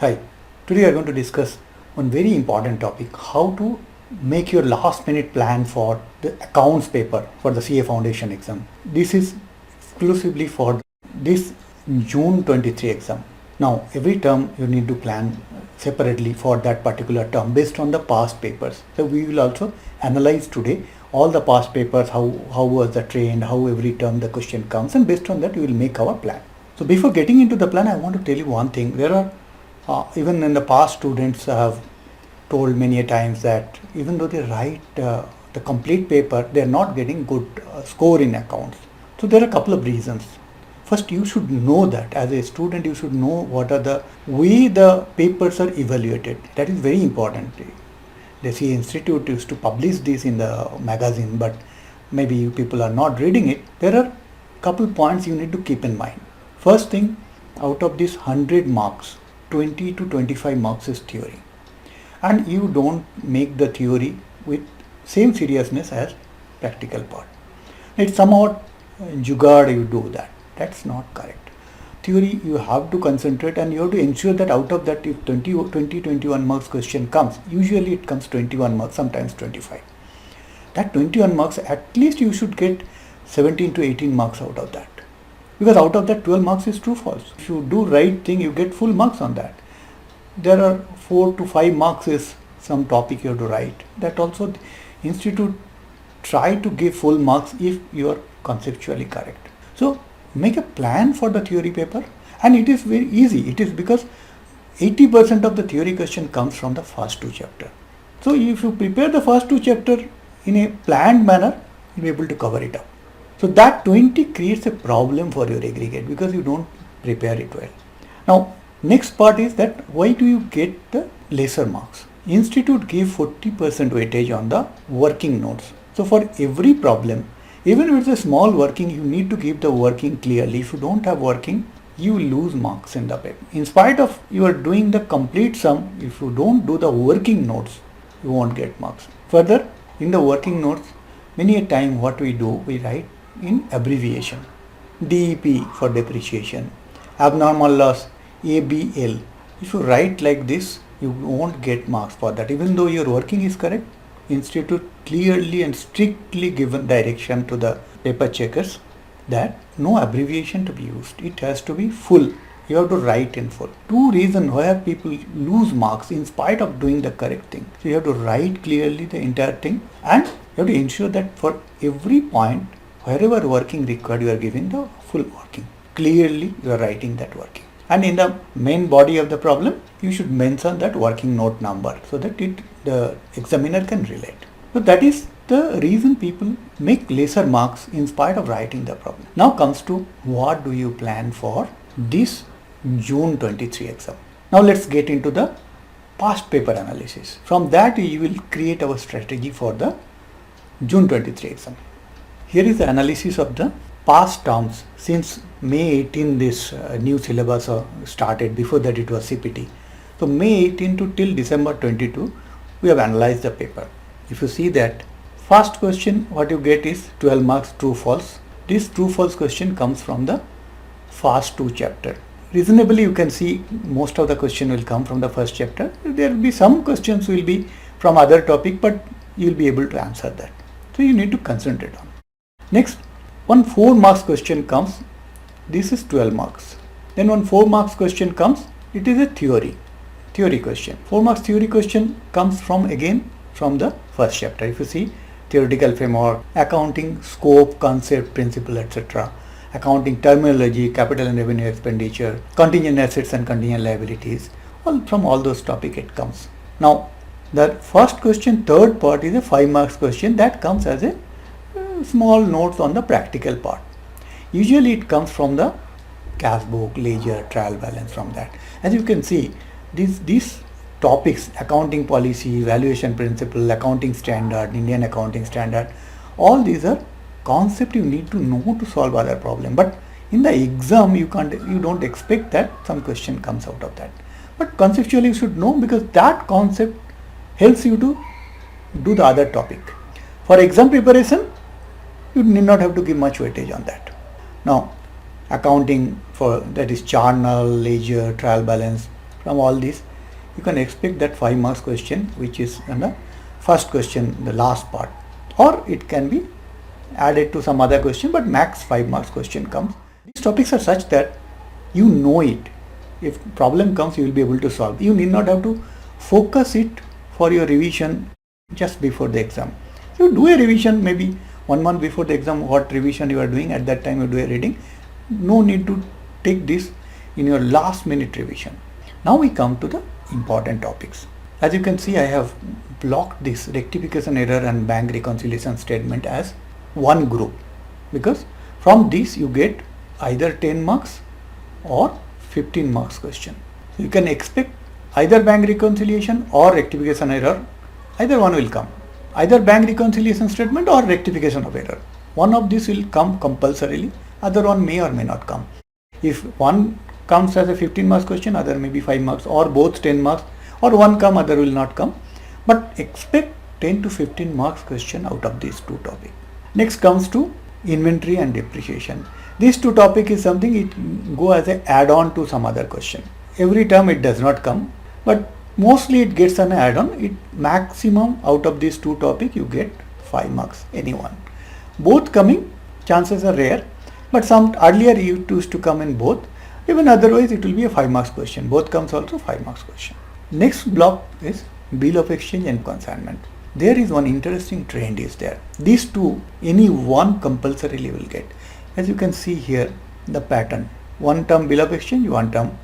Hi, today we are going to discuss one very important topic, how to make your last minute plan for the accounts paper for the CA Foundation exam. This is exclusively for this June 23 exam. Now every term you need to plan separately for that particular term based on the past papers. So we will also analyze today all the past papers, how was the trend, how every term the question comes, and based on that we will make our plan. So before getting into the plan, I want to tell you one thing. There are even in the past, students have told many a times that even though they write the complete paper, they are not getting good score in accounts. So there are a couple of reasons. First, you should know that as a student, you should know what are the way the papers are evaluated. That is very important. The CA Institute used to publish this in the magazine, but maybe you people are not reading it. There are a couple points you need to keep in mind. First thing, out of these 100 marks, 20 to 25 marks is theory, and you don't make the theory with same seriousness as practical part. It's somewhat jugaad you do that. That's not correct. Theory you have to concentrate, and you have to ensure that out of that, if 21 marks question comes, usually it comes 21 marks, sometimes 25. That 21 marks, at least you should get 17 to 18 marks out of that. Because out of that 12 marks is true false. If you do right thing, you get full marks on that. There are 4 to 5 marks is some topic you have to write. That also the institute try to give full marks if you are conceptually correct. So make a plan for the theory paper, and it is very easy. It is because 80% of the theory question comes from the first two chapters. So if you prepare the first two chapters in a planned manner, you will be able to cover it up. So that 20 creates a problem for your aggregate because you don't prepare it well. Now, next part is that why do you get the lesser marks? Institute give 40% weightage on the working notes. So for every problem, even if it's a small working, you need to give the working clearly. If you don't have working, you lose marks in the paper. In spite of you are doing the complete sum, if you don't do the working notes, you won't get marks. Further, in the working notes, many a time what we do, we write in abbreviation. DEP for depreciation, abnormal loss, ABL. If you write like this, you won't get marks for that. Even though your working is correct, institute clearly and strictly given direction to the paper checkers that no abbreviation to be used. It has to be full. You have to write in full. Two reasons why people lose marks in spite of doing the correct thing. So you have to write clearly the entire thing, and you have to ensure that for every point, wherever working required, you are giving the full working. Clearly, you are writing that working. And in the main body of the problem, you should mention that working note number so that the examiner can relate. So that is the reason people make lesser marks in spite of writing the problem. Now comes to what do you plan for this June 23 exam. Now let's get into the past paper analysis. From that, you will create our strategy for the June 23 exam. Here is the analysis of the past terms. Since May 18 this new syllabus started. Before that it was CPT. So May 18 to till December 22 we have analyzed the paper. If you see that first question, what you get is 12 marks true false. This true false question comes from the first two chapter. Reasonably you can see most of the question will come from the first chapter. There will be some questions will be from other topic, but you will be able to answer that. So you need to concentrate on. Next, one 4 marks question comes. This is 12 marks. Then one 4 marks question comes. It is a theory question. 4 marks theory question comes from the first chapter. If you see theoretical framework, accounting scope, concept, principle, etc. Accounting terminology, capital and revenue expenditure, contingent assets and contingent liabilities. From all those topics it comes. Now the first question, third part is a 5 marks question that comes as a small notes on the practical part. Usually it comes from the cash book, ledger, trial balance from that. As you can see, these topics, accounting policy, valuation principle, accounting standard, Indian accounting standard, all these are concepts you need to know to solve other problem. But in the exam, you don't expect that some question comes out of that. But conceptually you should know, because that concept helps you to do the other topic. For exam preparation, you need not have to give much weightage on that. Now, accounting for that is journal, ledger, trial balance, from all this, you can expect that 5 marks question which is in the first question, the last part, or it can be added to some other question, but max 5 marks question comes. These topics are such that you know it. If problem comes, you will be able to solve. You need not have to focus it for your revision just before the exam. You do a revision maybe 1 month before the exam, what revision you are doing, at that time you do a reading. No need to take this in your last minute revision. Now we come to the important topics. As you can see, I have blocked this rectification error and bank reconciliation statement as one group, because from this you get either 10 marks or 15 marks question. So you can expect either bank reconciliation or rectification error, either one will come. Either bank reconciliation statement or rectification of error. One of these will come compulsorily, other one may or may not come. If one comes as a 15 marks question, other may be 5 marks, or both 10 marks, or one come, other will not come. But expect 10 to 15 marks question out of these two topics. Next comes to inventory and depreciation. These two topic is something it go as a add-on to some other question. Every term it does not come, but mostly it gets an add-on. It maximum out of these two topic you get 5 marks, anyone. Both coming, chances are rare, but some earlier it used to come in both. Even otherwise it will be a 5 marks question. Both comes also 5 marks question. Next block is bill of exchange and consignment. There is one interesting trend is there. These two, any one compulsorily will get. As you can see here, the pattern. One term bill of exchange, one term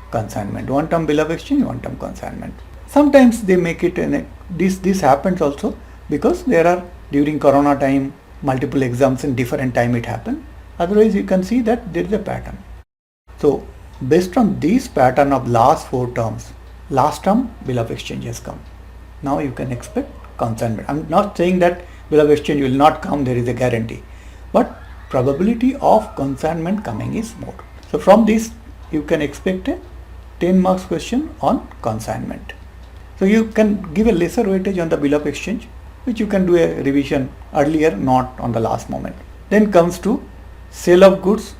consignment. One term bill of exchange, one term consignment. Sometimes they make it in a, this happens also because there are during corona time multiple exams in different time it happened. Otherwise you can see that there is a pattern. So based on this pattern of last 4 terms, last term bill of exchange has come. Now you can expect consignment. I am not saying that bill of exchange will not come, there is a guarantee, but probability of consignment coming is more. So from this you can expect a 10 marks question on consignment. So you can give a lesser weightage on the bill of exchange, which you can do a revision earlier, not on the last moment. Then comes to sale of goods,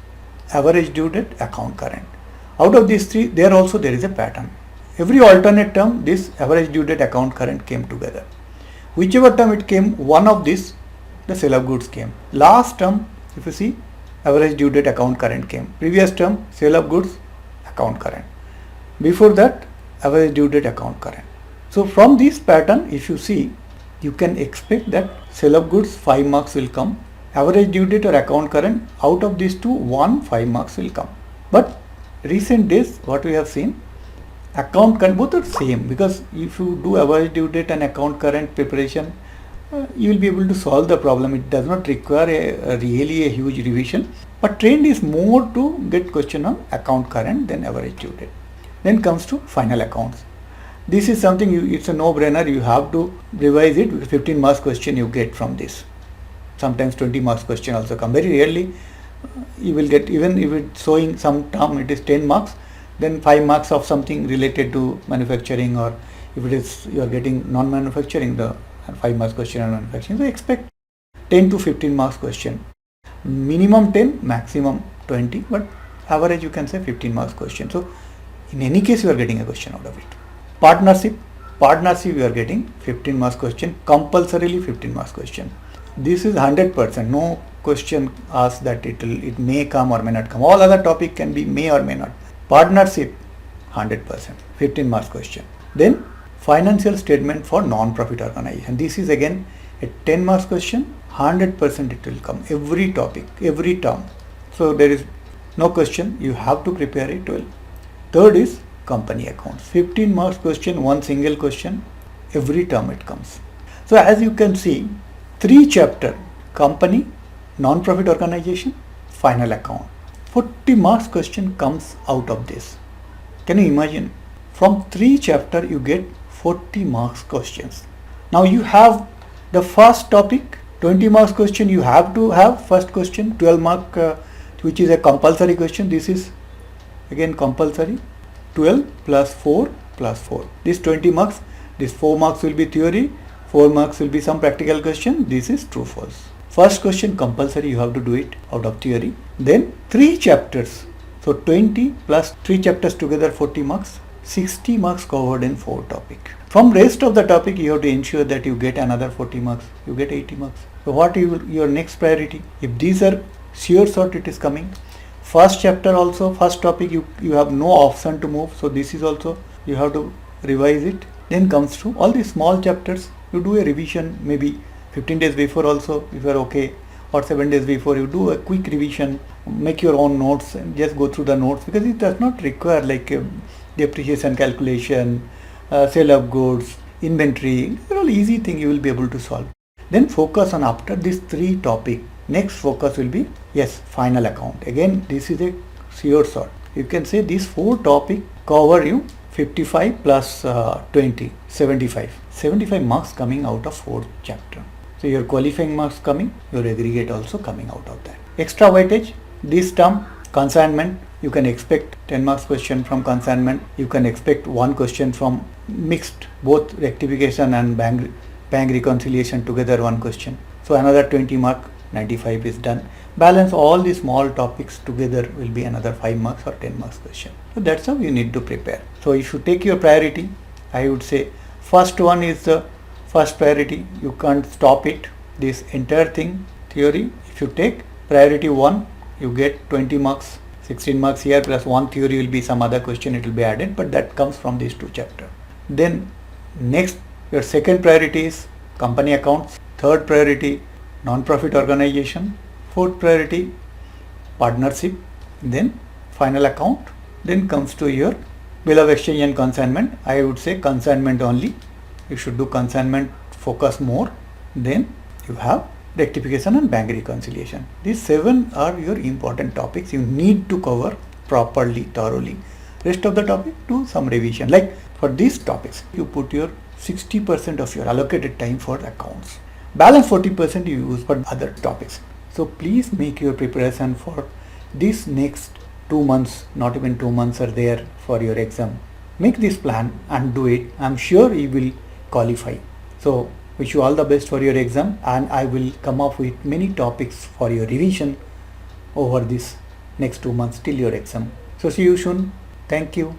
average due date, account current. Out of these three, there also there is a pattern. Every alternate term, this average due date, account current came together. Whichever term it came, one of this, the sale of goods came. Last term, if you see, average due date, account current came. Previous term, sale of goods, account current. Before that, average due date, account current. So from this pattern, if you see, you can expect that sale of goods 5 marks will come. Average due date or account current, out of these two, 5 marks will come. But recent days, what we have seen, account current, both are same, because if you do average due date and account current preparation, you will be able to solve the problem. It does not require a really a huge revision, but trend is more to get question on account current than average due date. Then comes to final accounts. This is something it's a no-brainer. You have to revise it because 15 marks question you get from this. Sometimes 20 marks question also come. Very rarely you will get, even if it's showing some term it is 10 marks, then 5 marks of something related to manufacturing, or if it is you are getting non-manufacturing, the 5 marks question on manufacturing. So expect 10 to 15 marks question. Minimum 10, maximum 20, but average you can say 15 marks question. So in any case you are getting a question out of it. Partnership you are getting 15 marks question, compulsorily 15 marks question. This is 100%, no question asked that it may come or may not come. All other topic can be may or may not. Partnership 100%, 15 marks question. Then financial statement for non-profit organization. This is again a 10 marks question, 100% it will come. Every topic, every term. So there is no question, you have to prepare it well. Third is company accounts. 15 marks question, one single question, every term it comes. So as you can see, 3 chapter, company, non-profit organization, final account. 40 marks question comes out of this. Can you imagine? From 3 chapter you get 40 marks questions. Now you have the first topic, 20 marks question you have to have first question, 12 mark which is a compulsory question. This is again compulsory. 12 plus 4 plus 4. This 20 marks, this 4 marks will be theory, 4 marks will be some practical question. This is true false. First question compulsory, you have to do it out of theory. Then 3 chapters. So 20 plus 3 chapters together 40 marks. 60 marks covered in 4 topic. From rest of the topic you have to ensure that you get another 40 marks, you get 80 marks. So what is your next priority? If these are sure shot it is coming. First chapter also, first topic you have no option to move, so this is also you have to revise it. Then comes to all these small chapters, you do a revision maybe 15 days before also if you are okay, or 7 days before you do a quick revision, make your own notes and just go through the notes, because it does not require like depreciation calculation, sale of goods, inventory. These are all easy things you will be able to solve. Then focus on after these 3 topics. Next focus will be final account. Again this is a sure shot. You can say these 4 topics cover you 55 plus 20, 75 marks coming out of 4th chapter. So your qualifying marks coming, your aggregate also coming out of that. Extra weightage, this term consignment, you can expect 10 marks question from consignment. You can expect 1 question from mixed, both rectification and bank reconciliation together 1 question. So another 20 mark, 95 is done. Balance all these small topics together will be another 5 marks or 10 marks question. So that's how you need to prepare. So if you take your priority, I would say first one is the first priority. You can't stop it. This entire thing theory, if you take priority 1, you get 20 marks, 16 marks here plus 1 theory will be some other question, it will be added, but that comes from these 2 chapters. Then next, your second priority is company accounts, third priority non-profit organization, fourth priority partnership, then final account, then comes to your bill of exchange and consignment. I would say consignment only, you should do consignment, focus more. Then you have rectification and bank reconciliation. These 7 are your important topics you need to cover properly, thoroughly. Rest of the topic, do some revision. Like for these topics, you put your 60% of your allocated time for accounts. Balance 40% you use for other topics. So please make your preparation for this next 2 months, not even 2 months are there for your exam. Make this plan and do it. I'm sure you will qualify. So wish you all the best for your exam, and I will come up with many topics for your revision over this next 2 months till your exam. So see you soon. Thank you.